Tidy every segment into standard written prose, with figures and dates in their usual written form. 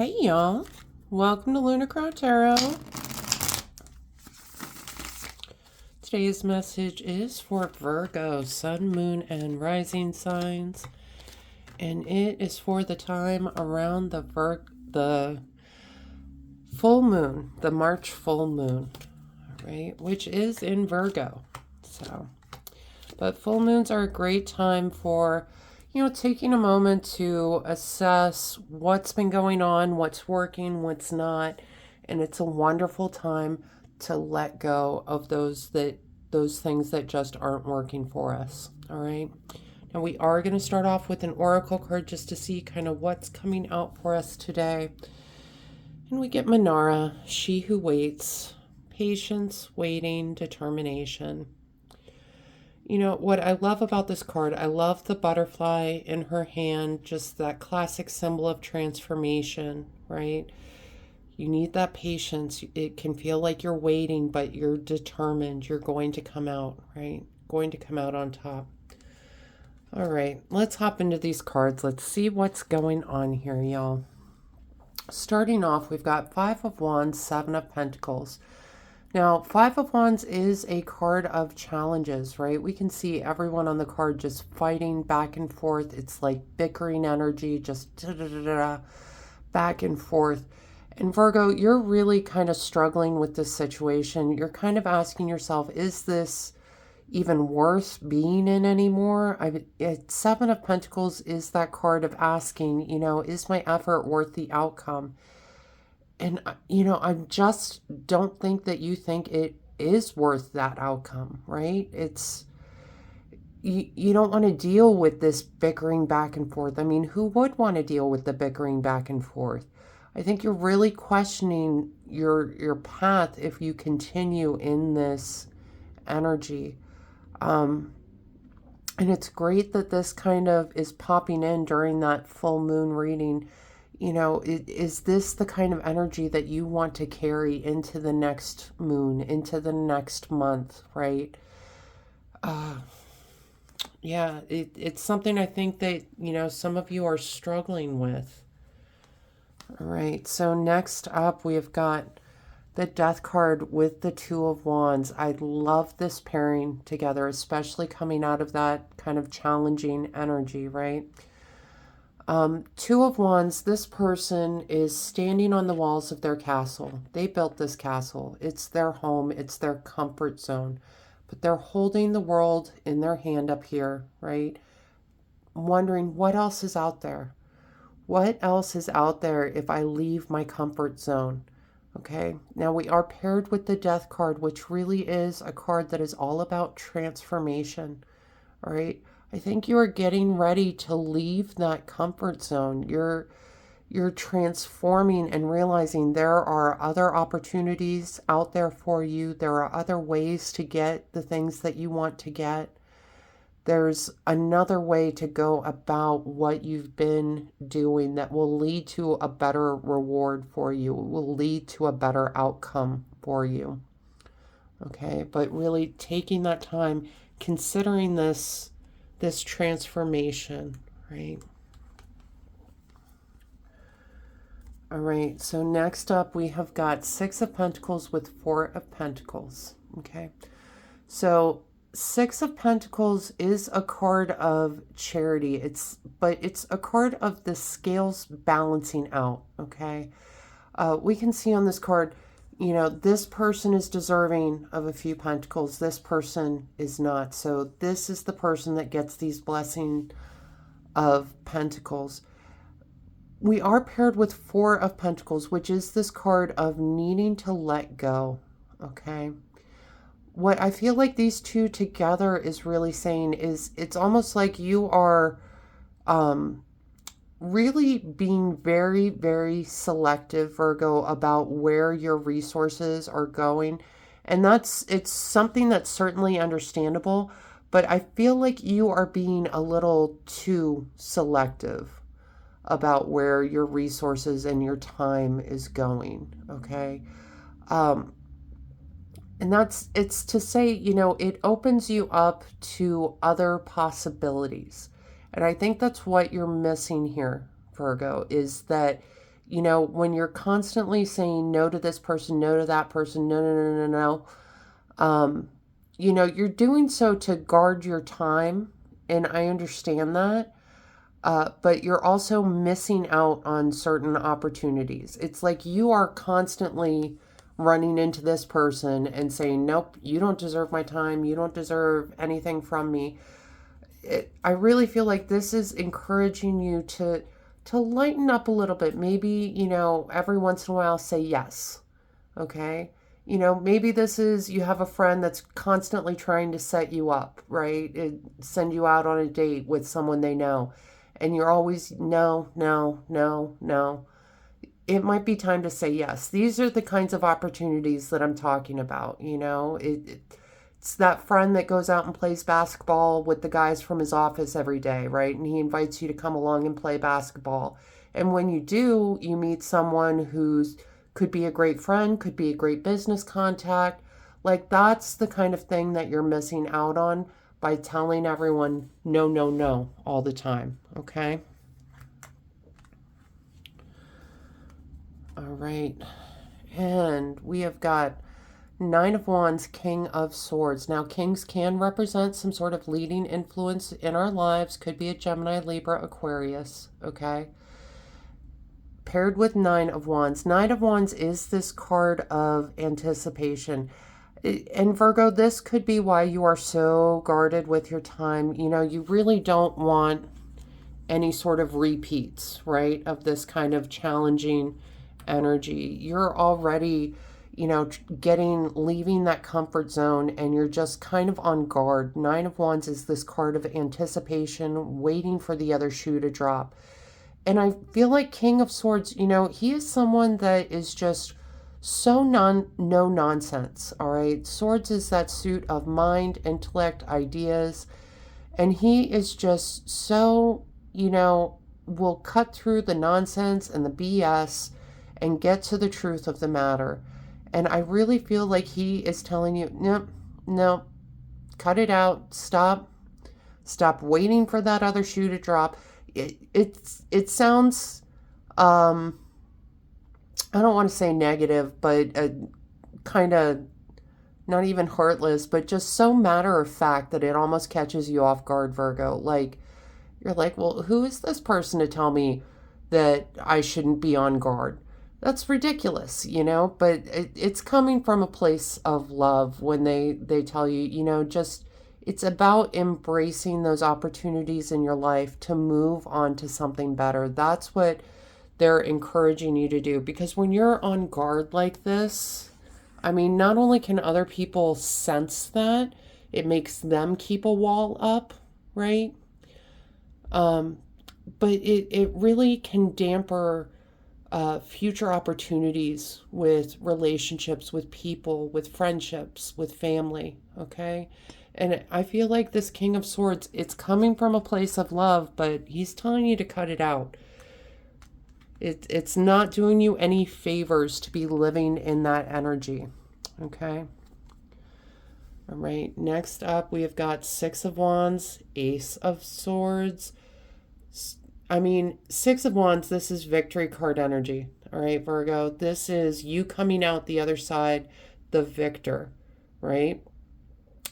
Hey y'all, welcome to Lunar Tarot. Today's message is for Virgo, Sun, Moon, and Rising signs. And it is for the time around the full moon, the March full moon, right? Which is in Virgo. But full moons are a great time for, taking a moment to assess what's been going on, what's working, what's not. And it's a wonderful time to let go of those things that just aren't working for us. All right. Now we are going to start off with an oracle card just to see kind of what's coming out for us today. And we get Manara, she who waits, patience, waiting, determination. You know, what I love about this card, I love the butterfly in her hand, just that classic symbol of transformation, right? You need that patience. It can feel like you're waiting, but you're determined. You're going to come out, right? Going to come out on top. All right, let's hop into these cards. Let's see what's going on here, y'all. Starting off, we've got Five of Wands, Seven of Pentacles. Now, Five of Wands is a card of challenges, right? We can see everyone on the card just fighting back and forth. It's like bickering energy, just back and forth. And Virgo, you're really kind of struggling with this situation. You're kind of asking yourself, is this even worth being in anymore? Seven of Pentacles is that card of asking, is my effort worth the outcome? And, I just don't think that you think it is worth that outcome, right? You don't want to deal with this bickering back and forth. I mean, who would want to deal with the bickering back and forth? I think you're really questioning your path if you continue in this energy. And it's great that this kind of is popping in during that full moon reading. Is this the kind of energy that you want to carry into the next moon, into the next month, right? Yeah, it's something I think that, some of you are struggling with. All right, so next up we've got the Death card with the Two of Wands. I love this pairing together, especially coming out of that kind of challenging energy, right? Two of Wands, this person is standing on the walls of their castle. They built this castle. It's their home. It's their comfort zone. But they're holding the world in their hand up here, right? Wondering what else is out there. What else is out there if I leave my comfort zone? Okay, now we are paired with the Death card, which really is a card that is all about transformation, all right? I think you are getting ready to leave that comfort zone. You're transforming and realizing there are other opportunities out there for you. There are other ways to get the things that you want to get. There's another way to go about what you've been doing that will lead to a better reward for you. It will lead to a better outcome for you. Okay, but really taking that time, considering this transformation, right? All right, so next up we have got Six of Pentacles with Four of Pentacles, okay? So Six of Pentacles is a card of charity, but it's a card of the scales balancing out, okay? We can see on this card, this person is deserving of a few pentacles. This person is not. So this is the person that gets these blessing of pentacles. We are paired with Four of Pentacles, which is this card of needing to let go. Okay. What I feel like these two together is really saying is it's almost like you are really being very, very selective, Virgo, about where your resources are going. And it's something that's certainly understandable, but I feel like you are being a little too selective about where your resources and your time is going, okay? And it's to say, it opens you up to other possibilities. And I think that's what you're missing here, Virgo, is that you know, when you're constantly saying no to this person, no to that person, no, no, no, no, no, you know, you're doing so to guard your time. And I understand that. But you're also missing out on certain opportunities. It's like you are constantly running into this person and saying, nope, you don't deserve my time. You don't deserve anything from me. I really feel like this is encouraging you to lighten up a little bit. Maybe, you know, every once in a while say yes. Okay? You know, maybe this is you have a friend that's constantly trying to set you up, right? Send you out on a date with someone they know. And you're always no, no, no, no. It might be time to say yes. These are the kinds of opportunities that I'm talking about, you know? It's that friend that goes out and plays basketball with the guys from his office every day, right? And he invites you to come along and play basketball. And when you do, you meet someone who's could be a great friend, could be a great business contact. Like that's the kind of thing that you're missing out on by telling everyone no, no, no all the time, okay? All right. And we have got Nine of Wands, King of Swords. Now, kings can represent some sort of leading influence in our lives. Could be a Gemini, Libra, Aquarius, okay? Paired with Nine of Wands. Nine of Wands is this card of anticipation. And Virgo, this could be why you are so guarded with your time. You know, you really don't want any sort of repeats, right, of this kind of challenging energy. You're already, you know, leaving that comfort zone and you're just kind of on guard. Nine of Wands is this card of anticipation, waiting for the other shoe to drop. And I feel like King of Swords, you know, he is someone that is just so no nonsense, all right? Swords is that suit of mind, intellect, ideas, and he is just so, you know, will cut through the nonsense and the BS and get to the truth of the matter. And I really feel like he is telling you, no, no, cut it out, stop waiting for that other shoe to drop. It sounds I don't want to say negative, but kind of not even heartless, but just so matter of fact that it almost catches you off guard, Virgo. Like, you're like, well, who is this person to tell me that I shouldn't be on guard? That's ridiculous, you know, but it's coming from a place of love when they tell you, you know, just it's about embracing those opportunities in your life to move on to something better. That's what they're encouraging you to do, because when you're on guard like this, I mean, not only can other people sense that, it makes them keep a wall up, right? But it really can damper future opportunities with relationships, with people, with friendships, with family, okay? And I feel like this King of Swords, it's coming from a place of love, but he's telling you to cut it out. It's not doing you any favors to be living in that energy, okay? All right, next up we have got Six of Wands, Ace of Swords. I mean, Six of Wands, this is victory card energy, all right, Virgo? This is you coming out the other side, the victor, right?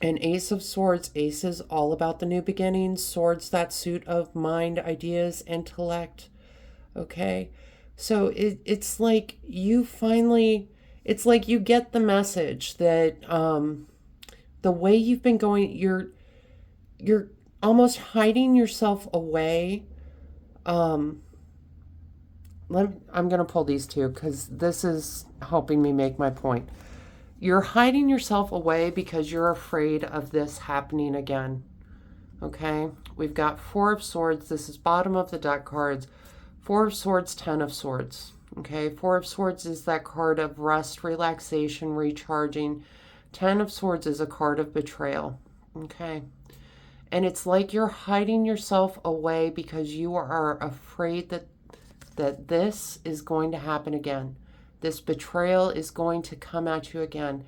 And Ace of Swords, Ace is all about the new beginnings. Swords, that suit of mind, ideas, intellect, okay? So it's like you finally, it's like you get the message that the way you've been going, you're almost hiding yourself away. I'm going to pull these two because this is helping me make my point. You're hiding yourself away because you're afraid of this happening again. Okay? We've got Four of Swords. This is bottom of the deck cards. Four of Swords, Ten of Swords. Okay? Four of Swords is that card of rest, relaxation, recharging. Ten of Swords is a card of betrayal. Okay? And it's like you're hiding yourself away because you are afraid that this is going to happen again. This betrayal is going to come at you again.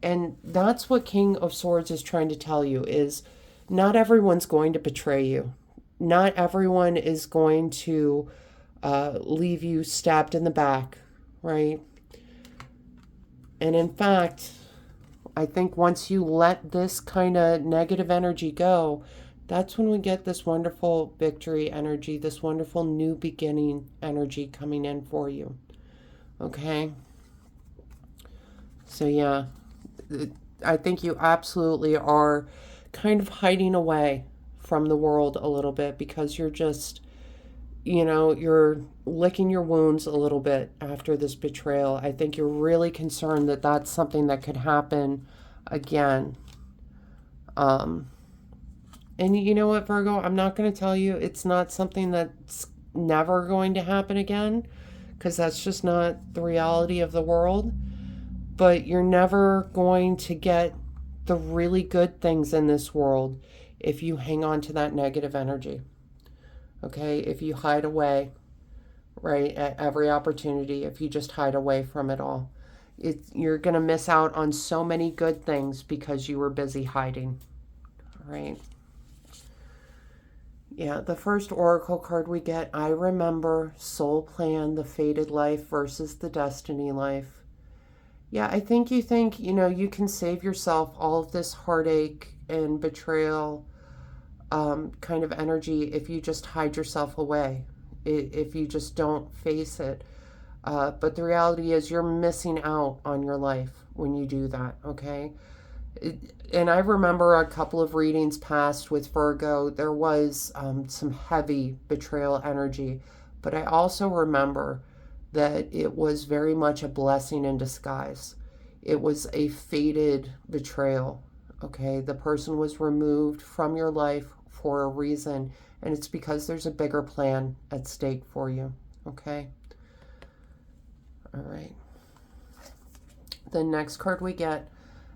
And that's what King of Swords is trying to tell you is not everyone's going to betray you. Not everyone is going to leave you stabbed in the back, right? And in fact, I think once you let this kind of negative energy go, that's when we get this wonderful victory energy, this wonderful new beginning energy coming in for you. Okay? So, yeah, I think you absolutely are kind of hiding away from the world a little bit because you're just, you're licking your wounds a little bit after this betrayal. I think you're really concerned that that's something that could happen again. And you know what, Virgo? I'm not going to tell you it's not something that's never going to happen again, because that's just not the reality of the world. But you're never going to get the really good things in this world if you hang on to that negative energy. Okay? If you hide away, right, at every opportunity, if you just hide away from it all, you're going to miss out on so many good things because you were busy hiding. All right? Yeah, the first oracle card we get, I remember, soul plan, the fated life versus the destiny life. Yeah, I think you you can save yourself all of this heartache and betrayal kind of energy if you just hide yourself away, if you just don't face it. But the reality is you're missing out on your life when you do that, okay? And I remember a couple of readings past with Virgo, there was some heavy betrayal energy. But I also remember that it was very much a blessing in disguise. It was a fated betrayal, okay? The person was removed from your life for a reason, and it's because there's a bigger plan at stake for you, okay? All right. The next card we get,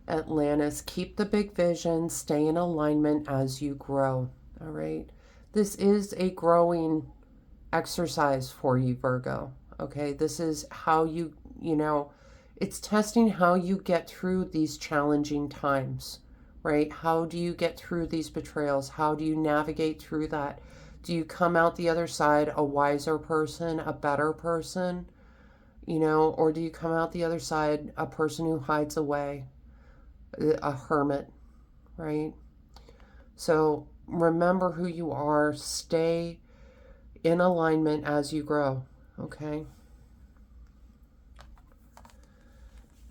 Atlantis, keep the big vision, stay in alignment as you grow. All right. This is a growing exercise for you, Virgo. Okay. This is how it's testing how you get through these challenging times, right? How do you get through these betrayals? How do you navigate through that? Do you come out the other side a wiser person, a better person, or do you come out the other side a person who hides away? A hermit, right? So remember who you are. Stay in alignment as you grow, okay?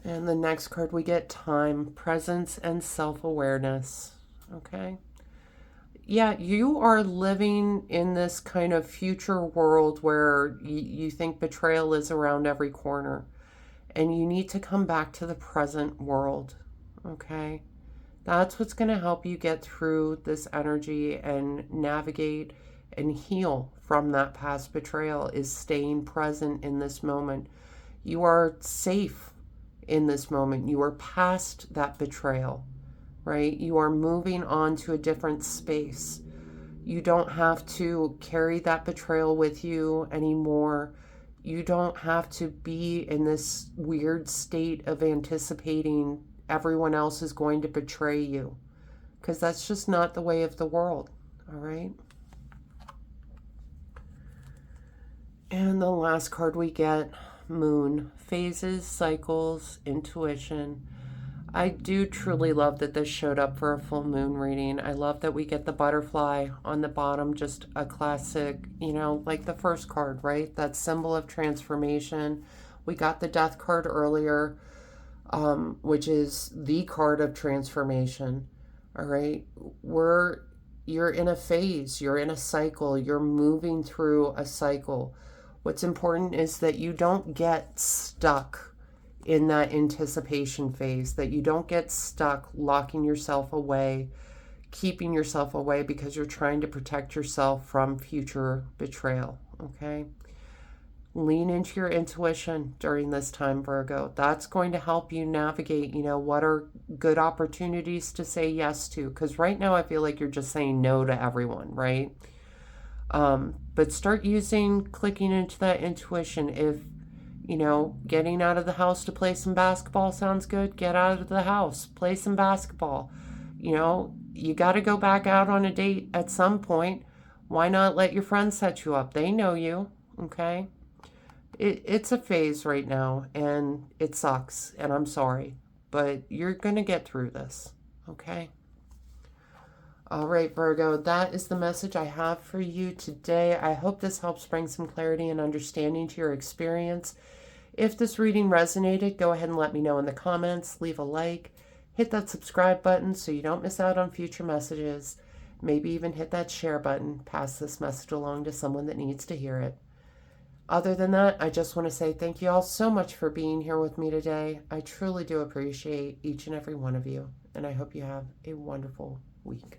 And the next card we get, time, presence, and self-awareness, okay? Yeah, you are living in this kind of future world where you think betrayal is around every corner, and you need to come back to the present world. Okay, that's what's going to help you get through this energy and navigate and heal from that past betrayal, is staying present in this moment. You are safe in this moment. You are past that betrayal, right? You are moving on to a different space. You don't have to carry that betrayal with you anymore. You don't have to be in this weird state of anticipating everyone else is going to betray you, because that's just not the way of the world. All right. And the last card we get, moon, phases, cycles, intuition. I do truly love that this showed up for a full moon reading. I love that we get the butterfly on the bottom, just a classic, like the first card, right? That symbol of transformation. We got the death card earlier, which is the card of transformation. All right. You're in a phase, you're in a cycle, you're moving through a cycle. What's important is that you don't get stuck in that anticipation phase, that you don't get stuck locking yourself away, keeping yourself away because you're trying to protect yourself from future betrayal. Okay. Lean into your intuition during this time, Virgo. That's going to help you navigate, what are good opportunities to say yes to. Because right now I feel like you're just saying no to everyone, right? But start clicking into that intuition. If, getting out of the house to play some basketball sounds good, get out of the house, play some basketball. You got to go back out on a date at some point. Why not let your friends set you up? They know you. okay? It's a phase right now, and it sucks, and I'm sorry, but you're going to get through this, okay? All right, Virgo, that is the message I have for you today. I hope this helps bring some clarity and understanding to your experience. If this reading resonated, go ahead and let me know in the comments. Leave a like. Hit that subscribe button so you don't miss out on future messages. Maybe even hit that share button. Pass this message along to someone that needs to hear it. Other than that, I just want to say thank you all so much for being here with me today. I truly do appreciate each and every one of you, and I hope you have a wonderful week.